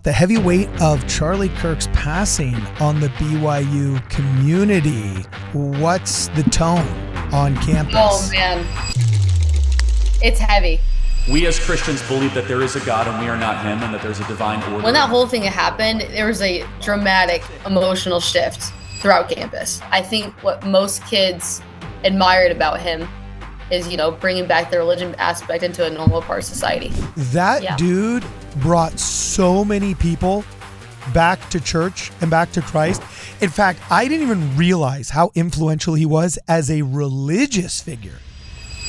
the heavy weight of Charlie Kirk's passing on the BYU community. What's the tone on campus? Oh, man. It's heavy. We as Christians believe that there is a God and we are not him, and that there's a divine order. When that whole thing happened, there was a dramatic emotional shift throughout campus. I think what most kids admired about him is, bringing back the religion aspect into a normal part of society. That dude brought so many people back to church and back to Christ. In fact, I didn't even realize how influential he was as a religious figure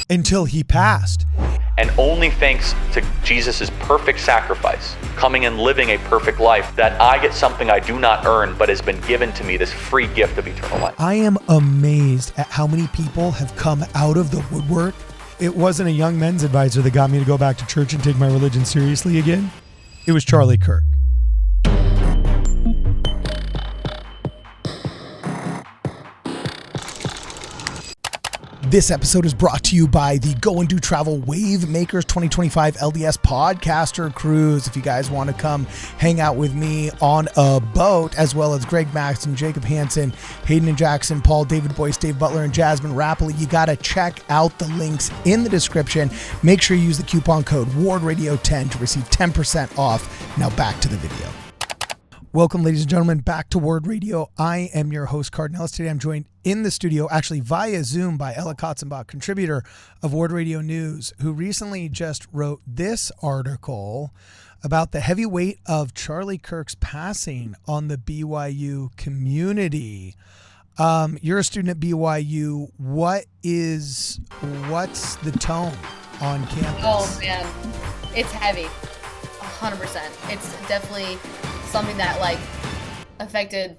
until he passed. And only thanks to Jesus' perfect sacrifice, coming and living a perfect life, that I get something I do not earn, but has been given to me, this free gift of eternal life. I am amazed at how many people have come out of the woodwork. It wasn't a young men's advisor that got me to go back to church and take my religion seriously again. It was Charlie Kirk. This episode is brought to you by the Go and Do Travel Wave Makers 2025 LDS Podcaster Cruise. If you guys want to come hang out with me on a boat, as well as Greg Maxton, Jacob Hansen, Hayden and Jackson, Paul, David Boyce, Dave Butler, and Jasmine Rappley, you got to check out the links in the description. Make sure you use the coupon code WARDRadio10 to receive 10% off. Now back to the video. Welcome, ladies and gentlemen, back to Word Radio. I am your host, Cardon and Ella. Today I'm joined in the studio, actually via Zoom, by Ella Kotzenbach, contributor of Word Radio News, who recently just wrote this article about the heavy weight of Charlie Kirk's passing on the BYU community. You're a student at BYU. What's the tone on campus? Oh, man. It's heavy. 100%. It's definitely something that affected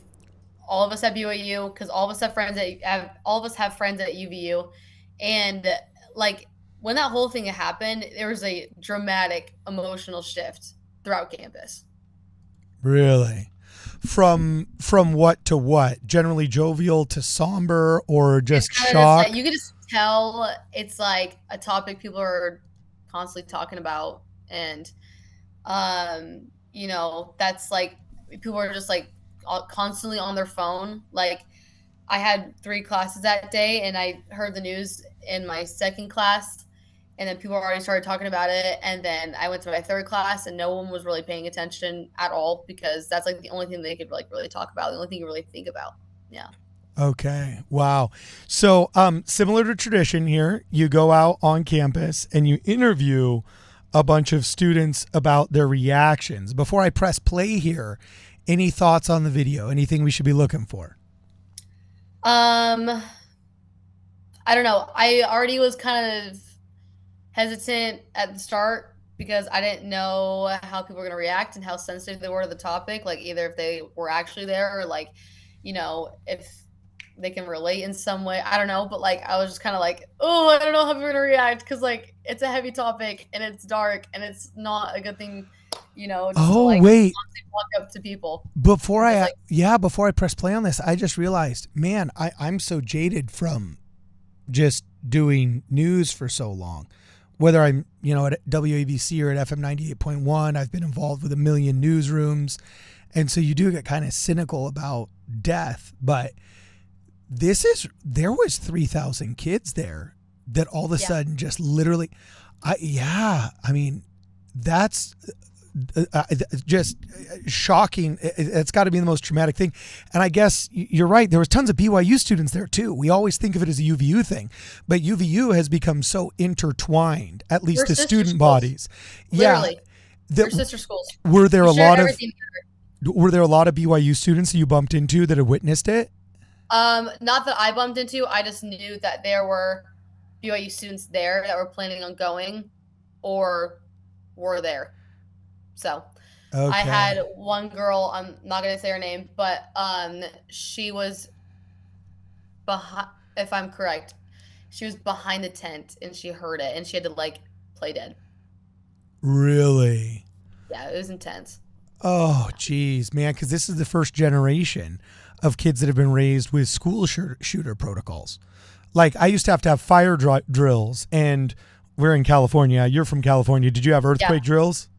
all of us at BYU, because all of us have friends at UVU, and when that whole thing happened, there was a dramatic emotional shift throughout campus. Really? From what to what? Generally jovial to somber, or just shock? You could just tell it's like a topic people are constantly talking about, and that's people are just constantly on their phone. I had 3 classes that day, and I heard the news in my second class, and then people already started talking about it. And then I went to my third class, and no one was really paying attention at all, because that's the only thing they could really talk about, the only thing you really think about. Yeah. Okay. Wow. So, similar to tradition here, you go out on campus and you interview a bunch of students about their reactions. Before I press play here, any thoughts on the video? Anything we should be looking for? I don't know. I already was kind of hesitant at the start, because I didn't know how people were going to react and how sensitive they were to the topic. Either if they were actually there, or if they can relate in some way. I don't know. But I was just kind of oh, I don't know how people are going to react, because it's a heavy topic and it's dark and it's not a good thing, wait. Walk up to people. Before I press play on this, I just realized, man, I'm so jaded from just doing news for so long. Whether I'm, at WABC or at FM 98.1, I've been involved with a million newsrooms. And so you do get kind of cynical about death. But there was 3,000 kids there that all of a sudden just literally, that's just shocking. It's got to be the most traumatic thing. And I guess you're right. There was tons of BYU students there too. We always think of it as a UVU thing, but UVU has become so intertwined, at least We're the student schools. Bodies. Literally. Yeah. We're sister schools. Were there a lot of everything. BYU students that you bumped into that have witnessed it? Not that I bumped into. I just knew that there were BYU students there that were planning on going or were there. So okay. I had one girl, I'm not going to say her name, but she was behind, if I'm correct, she was behind the tent and she heard it and she had to play dead. Really? Yeah, it was intense. Oh, geez, man, because this is the first generation of kids that have been raised with school shooter protocols. I used to have fire drills, and we're in California. You're from California. Did you have earthquake drills?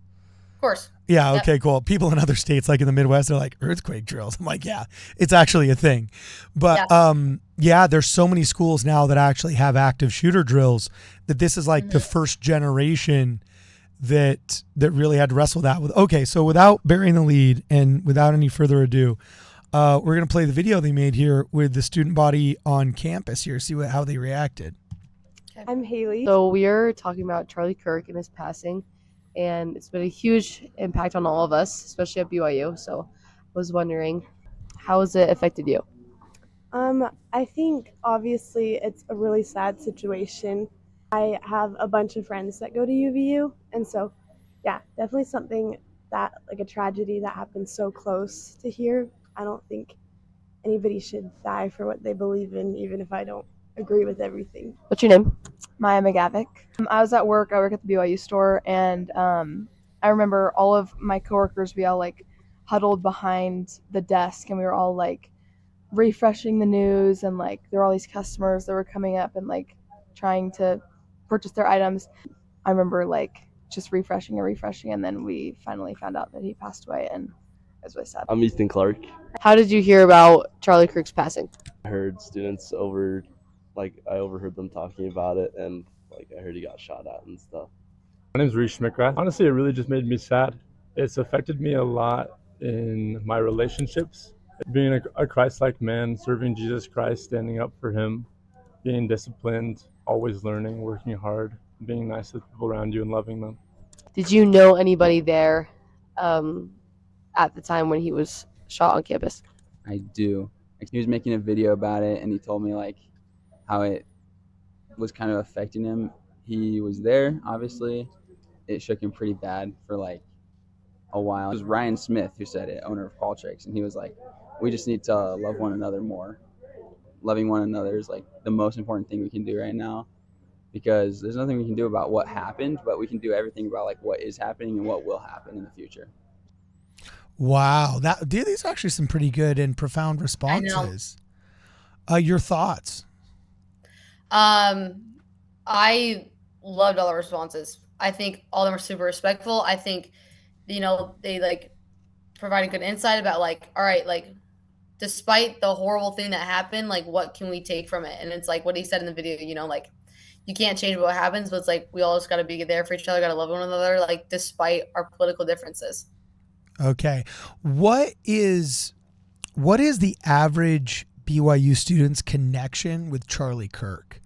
Of course. Yeah. Yep. Okay, cool. People in other states, like in the Midwest, they're like earthquake drills. I'm like, yeah, it's actually a thing. But yeah, there's so many schools now that actually have active shooter drills that this is like the first generation that really had to wrestle that with. Okay, so without burying the lead and without any further ado, we're going to play the video they made here with the student body on campus here, see how they reacted. I'm Haley. So we are talking about Charlie Kirk and his passing, and it's been a huge impact on all of us, especially at BYU. So I was wondering, how has it affected you? I think obviously it's a really sad situation. I have a bunch of friends that go to UVU, and so yeah, definitely something that, like a tragedy that happened so close to here. I don't think anybody should die for what they believe in, even if I don't agree with everything. What's your name? Maya McGavic. I was at work. I work at the BYU store, and I remember all of my coworkers, we all like huddled behind the desk, and we were all like refreshing the news, and like there were all these customers that were coming up and like trying to purchase their items. I remember like just refreshing, and then we finally found out that he passed away, and it was really sad. I'm Ethan Clark. How did you hear about Charlie Kirk's passing? I heard students I overheard them talking about it, and like I heard he got shot at and stuff. My name's Reese Schmidt. Honestly, it really just made me sad. It's affected me a lot in my relationships. Being a Christ-like man, serving Jesus Christ, standing up for him, being disciplined, always learning, working hard, being nice to the people around you and loving them. Did you know anybody there at the time when he was shot on campus? I do. He was making a video about it, and he told me like how it was kind of affecting him. He was there, obviously. It shook him pretty bad for like a while. It was Ryan Smith who said it, owner of Paul Tricks, and he was like, we just need to love one another more. Loving one another is like the most important thing we can do right now, because there's nothing we can do about what happened, but we can do everything about like what is happening and what will happen in the future. Wow, these are actually some pretty good and profound responses. Your thoughts? I loved all the responses. I think all of them are super respectful. I think, they like provided good insight about like, all right, like despite the horrible thing that happened, like what can we take from it? And it's like what he said in the video, like you can't change what happens, but it's like we all just got to be there for each other, got to love one another, like despite our political differences. Okay. What is the average BYU student's connection with Charlie Kirk?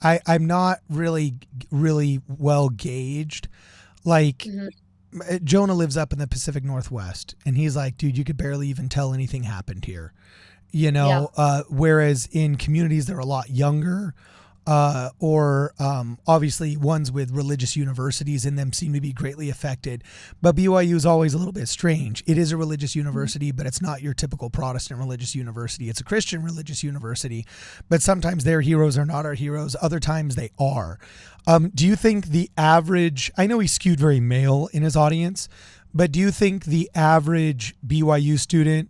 I'm not really well gauged. Like Jonah lives up in the Pacific Northwest, and he's like, dude, you could barely even tell anything happened here, whereas in communities that are a lot younger, or obviously ones with religious universities in them seem to be greatly affected. But BYU is always a little bit strange. It is a religious university, but it's not your typical Protestant religious university. It's a Christian religious university, but sometimes their heroes are not our heroes. Other times they are. Do you think the average, I know he skewed very male in his audience, but do you think the average BYU student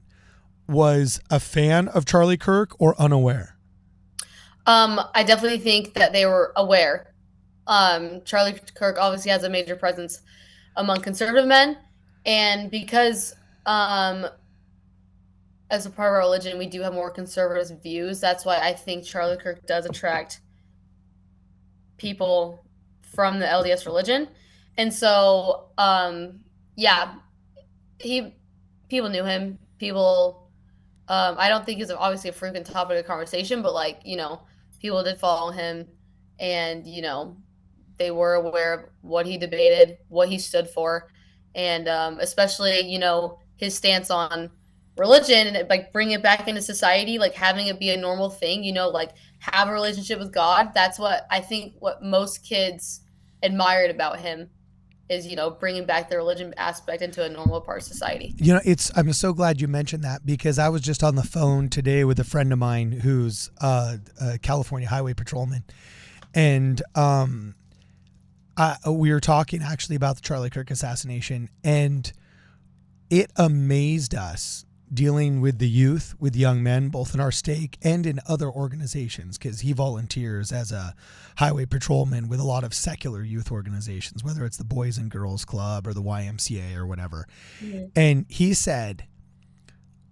was a fan of Charlie Kirk or unaware? I definitely think that they were aware. Charlie Kirk obviously has a major presence among conservative men, and because as a part of our religion, we do have more conservative views. That's why I think Charlie Kirk does attract people from the LDS religion. And so, people knew him. People, I don't think it's obviously a frequent topic of conversation, but people did follow him, and, they were aware of what he debated, what he stood for, and especially, his stance on religion and like bringing it back into society, like having it be a normal thing, like have a relationship with God. That's what I think what most kids admired about him is, bringing back the religion aspect into a normal part of society. I'm so glad you mentioned that, because I was just on the phone today with a friend of mine who's a California highway patrolman. And we were talking actually about the Charlie Kirk assassination, and it amazed us dealing with the youth, with young men, both in our stake and in other organizations, because he volunteers as a highway patrolman with a lot of secular youth organizations, whether it's the Boys and Girls Club or the YMCA or whatever. Mm-hmm. And he said,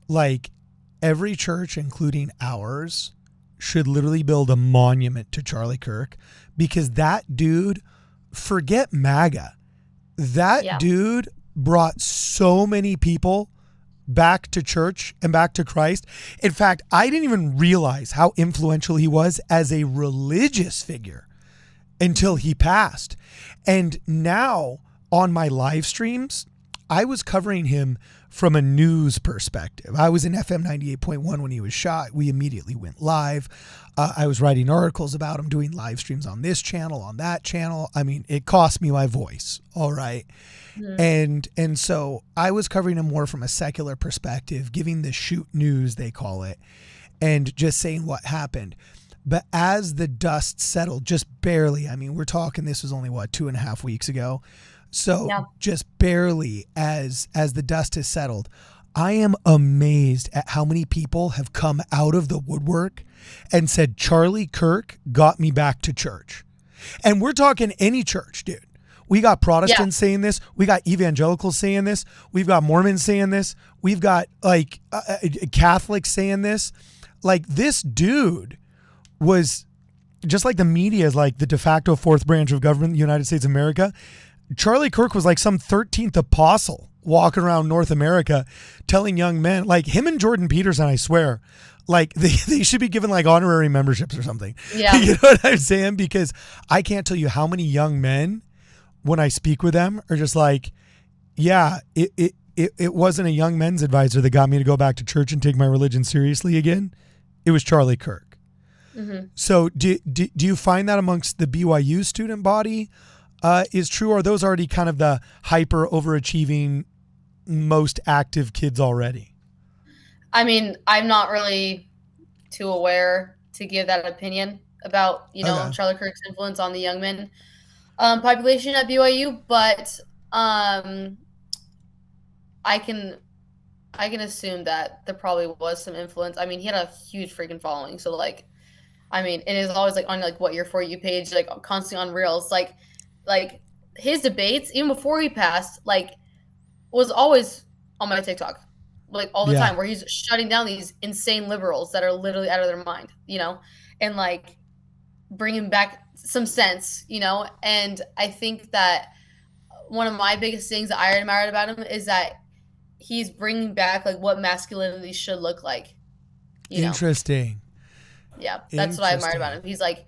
like, every church, including ours, should literally build a monument to Charlie Kirk, because that dude, forget MAGA, that dude brought so many people back to church and back to Christ. In fact, I didn't even realize how influential he was as a religious figure until he passed. And now on my live streams, I was covering him from a news perspective. I was in FM 98.1 when he was shot. We immediately went live. I was writing articles about him, doing live streams on this channel, on that channel. I mean, it cost me my voice. All right. Mm. And so I was covering him more from a secular perspective, giving the shoot news, they call it, and just saying what happened. But as the dust settled, just barely, I mean, we're talking, this was only 2.5 weeks ago. So just barely as the dust has settled, I am amazed at how many people have come out of the woodwork and said, Charlie Kirk got me back to church. And we're talking any church, dude. We got Protestants saying this. We got evangelicals saying this. We've got Mormons saying this. We've got like Catholics saying this. Like, this dude was just like the media is like the de facto fourth branch of government in the United States of America. Charlie Kirk was like some 13th apostle walking around North America telling young men, like him and Jordan Peterson, I swear, like they should be given like honorary memberships or something. Yeah. You know what I'm saying? Because I can't tell you how many young men, when I speak with them, are just like, yeah, it wasn't a young men's advisor that got me to go back to church and take my religion seriously again. It was Charlie Kirk. Mm-hmm. So do you find that amongst the BYU student body is true? Or are those already kind of the hyper overachieving, most active kids already? I mean, I'm not really too aware to give that opinion about, Charlie Kirk's influence on the young men population at BYU, but I can assume that there probably was some influence. I mean, he had a huge freaking following, so like, I mean, it is always like on like what your For You page, like constantly on Reels, like his debates, even before he passed, like was always on my TikTok, like all the time, where he's shutting down these insane liberals that are literally out of their mind, and like bringing back some sense, and I think that one of my biggest things that I admired about him is that he's bringing back like what masculinity should look like. Interesting. Yeah, that's what I admired about him. He's like,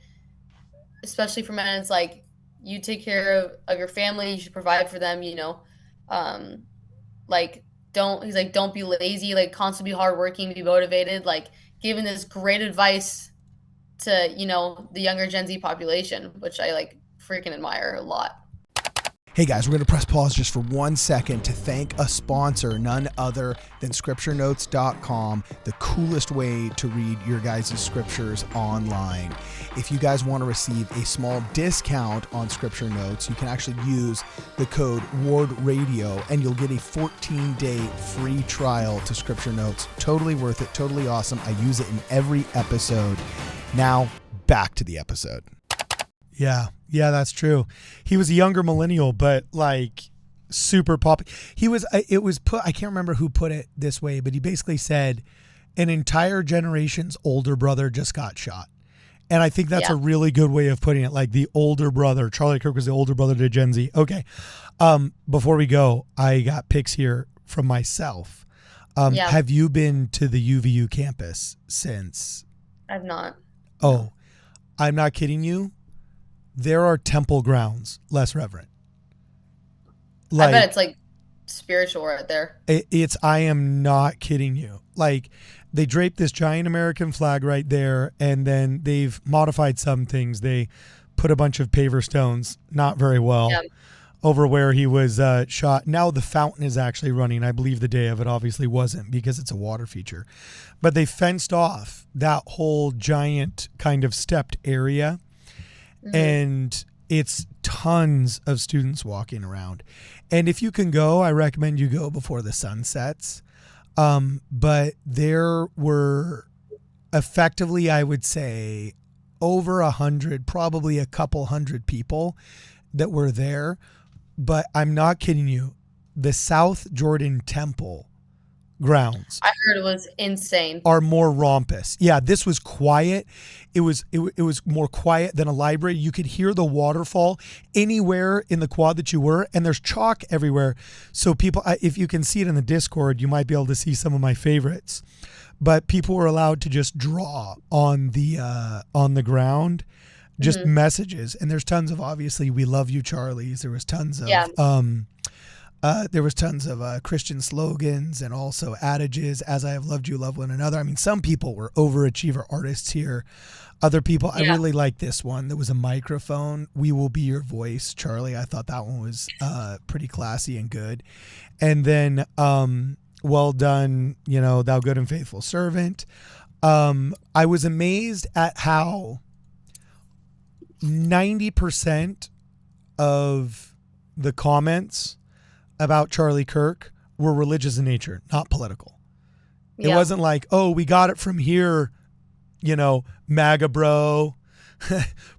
especially for men, it's like, you take care of your family, you should provide for them, like don't be lazy, like constantly be hardworking, be motivated, like giving this great advice to, the younger Gen Z population, which I like freaking admire a lot. Hey guys, we're going to press pause just for 1 second to thank a sponsor, none other than scripturenotes.com, the coolest way to read your guys' scriptures online. If you guys want to receive a small discount on Scripture Notes, you can actually use the code WARDRADIO and you'll get a 14-day free trial to Scripture Notes. Totally worth it, totally awesome. I use it in every episode. Now, back to the episode. Yeah, that's true. He was a younger millennial, but like super popular. I can't remember who put it this way, but he basically said an entire generation's older brother just got shot. And I think that's a really good way of putting it. Like the older brother, Charlie Kirk was the older brother to Gen Z. Okay. Before we go, I got pics here from myself. Have you been to the UVU campus since? I've not. Oh, I'm not kidding you. There are temple grounds, less reverent. I bet it's like spiritual right there. I am not kidding you. Like they draped this giant American flag right there, and then they've modified some things. They put a bunch of paver stones, not very well, over where he was shot. Now the fountain is actually running. I believe the day of it obviously wasn't because it's a water feature. But they fenced off that whole giant kind of stepped area. Mm-hmm. And it's tons of students walking around. And if you can go, I recommend you go before the sun sets. But there were effectively, I would say, over 100, probably a couple hundred people that were there. But I'm not kidding you. The South Jordan Temple grounds, I heard it was insane, are more raucous. Yeah, this was quiet. It was more quiet than a library. You could hear the waterfall anywhere in the quad that you were, and there's chalk everywhere. So people, if you can see it in the Discord, you might be able to see some of my favorites. But people were allowed to just draw on the ground, just messages. And there's tons of, obviously, "We love you, Charlies." There was tons of Christian slogans and also adages, "As I have loved you, love one another." I mean, some people were overachiever artists here. Other people, I really like this one. There was a microphone. "We will be your voice, Charlie." I thought that one was pretty classy and good. And then, "Well done, thou good and faithful servant." I was amazed at how 90% of the comments about Charlie Kirk were religious in nature, not political. It wasn't like, "Oh, we got it from here, MAGA bro,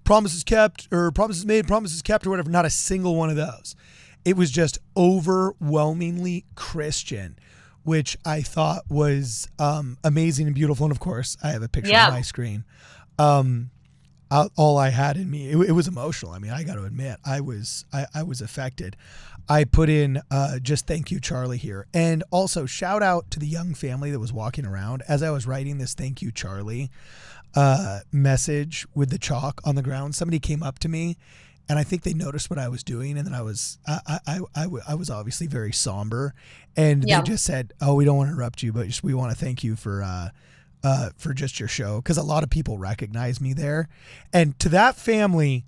promises kept," or "promises made, promises kept," or whatever. Not a single one of those. It was just overwhelmingly Christian, which I thought was amazing and beautiful. And of course, I have a picture on my screen. All I had in me, it was emotional. I mean, I got to admit, I was affected. I put in just "Thank you, Charlie" here. And also shout out to the young family that was walking around as I was writing this "Thank you, Charlie" message with the chalk on the ground. Somebody came up to me, and I think they noticed what I was doing. And then I was obviously very somber. And they just said, "Oh, we don't want to interrupt you, but we want to thank you for just your show," because a lot of people recognize me there. And to that family,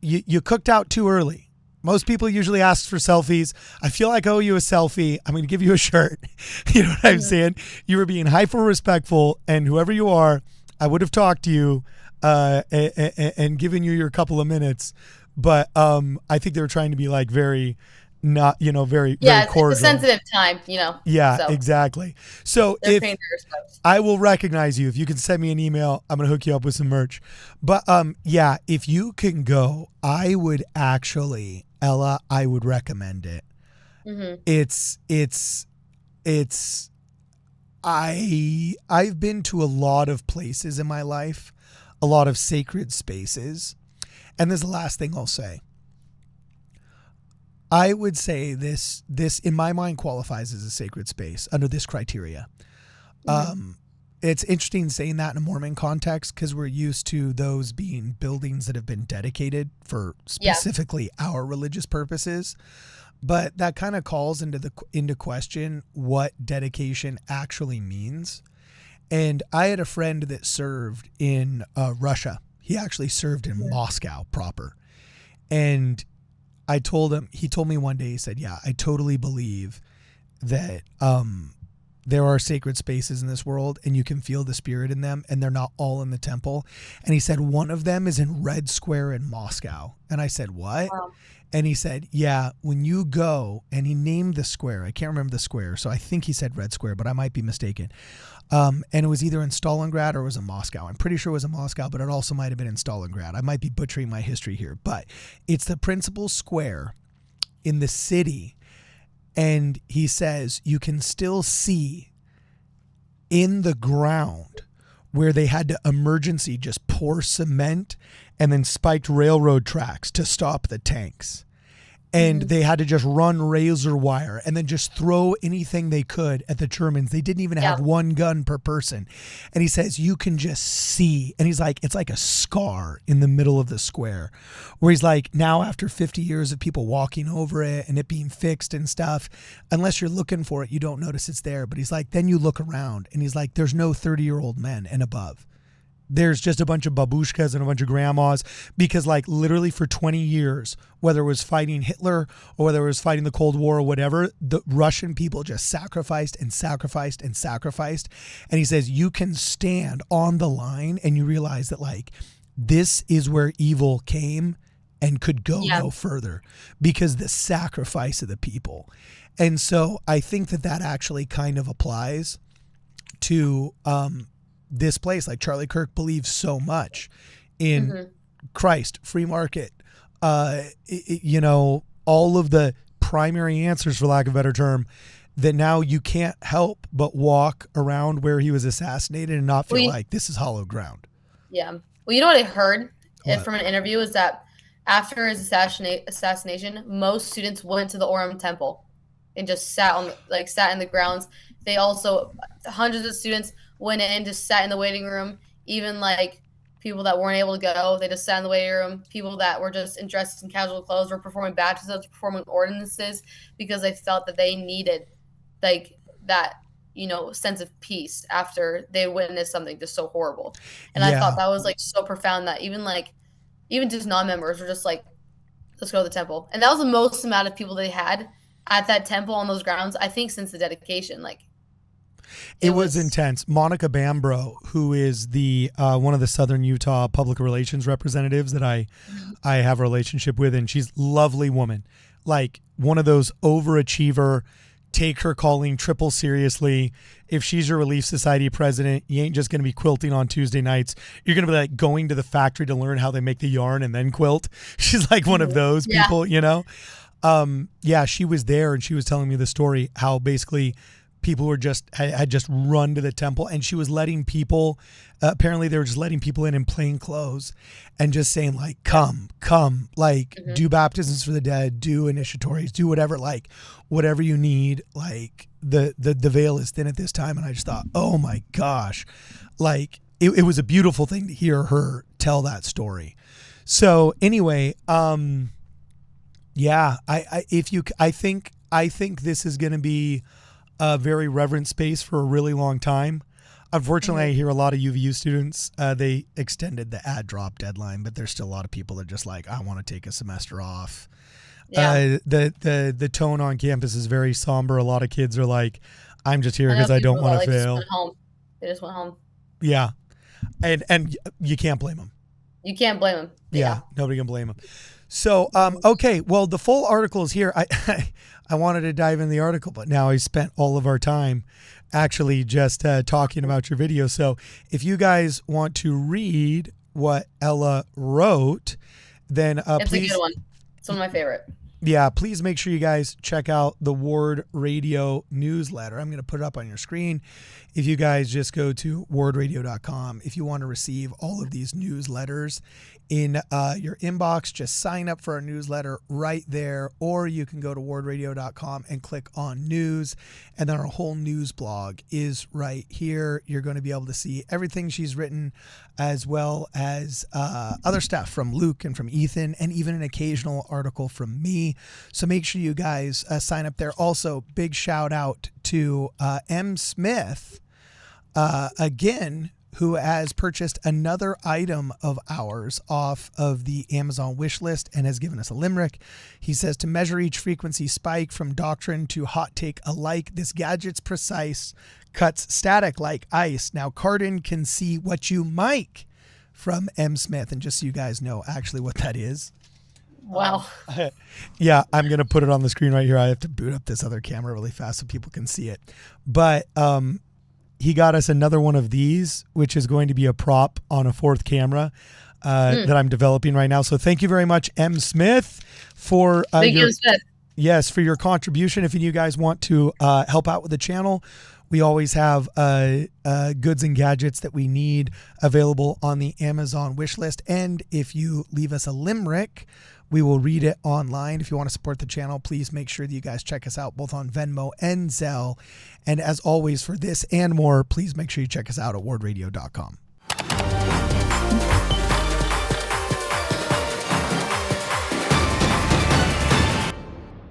you cooked out too early. Most people usually ask for selfies. I feel like I owe you a selfie. I'm going to give you a shirt. You know what I'm saying? You were being hyper respectful, and whoever you are, I would have talked to you and given you your couple of minutes. But I think they were trying to be like very not, very cordial. It's a sensitive time, Yeah, so. Exactly. So if I will recognize you, if you can send me an email, I'm going to hook you up with some merch. But if you can go, I would actually, Ella, I would recommend it. I've been to a lot of places in my life, a lot of sacred spaces. And this is the last thing I'll say. I would say this in my mind qualifies as a sacred space under this criteria. It's interesting saying that in a Mormon context, because we're used to those being buildings that have been dedicated for specifically our religious purposes. But that kind of calls into question what dedication actually means. And I had a friend that served in Russia. He actually served in Moscow proper. And I told him, he told me one day, he said, "Yeah, I totally believe that there are sacred spaces in this world and you can feel the spirit in them, and they're not all in the temple." And he said, "One of them is in Red Square in Moscow." And I said, "What?" Wow. And he said, "Yeah, when you go," and he named the square. I can't remember the square. So I think he said Red Square, but I might be mistaken. And it was either in Stalingrad or it was in Moscow. I'm pretty sure it was in Moscow, but it also might have been in Stalingrad. I might be butchering my history here, but it's the principal square in the city. And he says you can still see in the ground where they had to emergency just pour cement and then spiked railroad tracks to stop the tanks. And they had to just run razor wire and then just throw anything they could at the Germans. They didn't even have one gun per person. And he says, you can just see. And he's like, it's like a scar in the middle of the square, where he's like, now after 50 years of people walking over it and it being fixed and stuff, unless you're looking for it, you don't notice it's there. But he's like, then you look around and he's like, there's no 30-year-old men and above. There's just a bunch of babushkas and a bunch of grandmas, because like literally for 20 years, whether it was fighting Hitler or whether it was fighting the Cold War or whatever, the Russian people just sacrificed and sacrificed and sacrificed. And he says, you can stand on the line and you realize that like, this is where evil came and could go no further because the sacrifice of the people. And so I think that actually kind of applies to this place. Like Charlie Kirk believes so much in Christ, free market, you know, all of the primary answers, for lack of a better term, that now you can't help but walk around where he was assassinated and not feel like this is hollow ground. Yeah. Well, you know what I heard from an interview is that after his assassination, most students went to the Orem Temple and just sat in the grounds. They also, hundreds of students went in, just sat in the waiting room. Even like people that weren't able to go, they just sat in the waiting room. People that were just dressed in casual clothes were performing baptisms, performing ordinances, because they felt that they needed like that, you know, sense of peace after they witnessed something just so horrible. And I thought that was like so profound that even just non-members were just like, let's go to the temple. And that was the most amount of people they had at that temple on those grounds, I think, since the dedication. Like, it was intense. Monica Bambro, who is the one of the Southern Utah public relations representatives that I have a relationship with, and she's a lovely woman, like one of those overachiever, take her calling triple seriously. If she's your Relief Society president, you ain't just going to be quilting on Tuesday nights. You're going to be like going to the factory to learn how they make the yarn and then quilt. She's like one of those people, you know? She was there and she was telling me the story, how basically people were had just run to the temple, and she was letting people, apparently they were just letting people in plain clothes and just saying like, come, like do baptisms for the dead, do initiatories, do whatever, like whatever you need. Like the veil is thin at this time. And I just thought, oh my gosh, like it was a beautiful thing to hear her tell that story. So anyway, I think this is going to be a very reverent space for a really long time. Unfortunately, I hear a lot of UVU students, they extended the ad drop deadline, but there's still a lot of people that are just like, I want to take a semester off. Yeah. The tone on campus is very somber. A lot of kids are like, I'm just here because I don't want to fail. They just went home. Yeah. And you can't blame them. You can't blame them. Yeah. Nobody can blame them. So, okay. Well, the full article is here. I wanted to dive in the article, but now I spent all of our time actually just talking about your video. So if you guys want to read what Ella wrote, then it's please. a good one. It's one of my favorite. Yeah, please make sure you guys check out the Ward Radio newsletter. I'm going to put it up on your screen. If you guys just go to wardradio.com, if you want to receive all of these newsletters in your inbox, just sign up for our newsletter right there, or you can go to wardradio.com and click on news, and then our whole news blog is right here. You're going to be able to see everything she's written, as well as other stuff from Luke and from Ethan, and even an occasional article from me. So make sure you guys sign up there. Also, big shout out to M. Smith, again, who has purchased another item of ours off of the Amazon wish list and has given us a limerick. He says, to measure each frequency spike from doctrine to hot take alike, this gadget's precise, cuts static like ice. Now Cardon can see what you mic, from M. Smith. And just so you guys know actually what that is. Wow. Yeah, I'm going to put it on the screen right here. I have to boot up this other camera really fast so people can see it. But he got us another one of these, which is going to be a prop on a fourth camera that I'm developing right now. So thank you very much, M. Smith, for for your contribution. If you guys want to help out with the channel, we always have goods and gadgets that we need available on the Amazon wish list. And if you leave us a limerick, we will read it online. If you want to support the channel, please make sure that you guys check us out both on Venmo and Zelle. And as always, for this and more, please make sure you check us out at wardradio.com.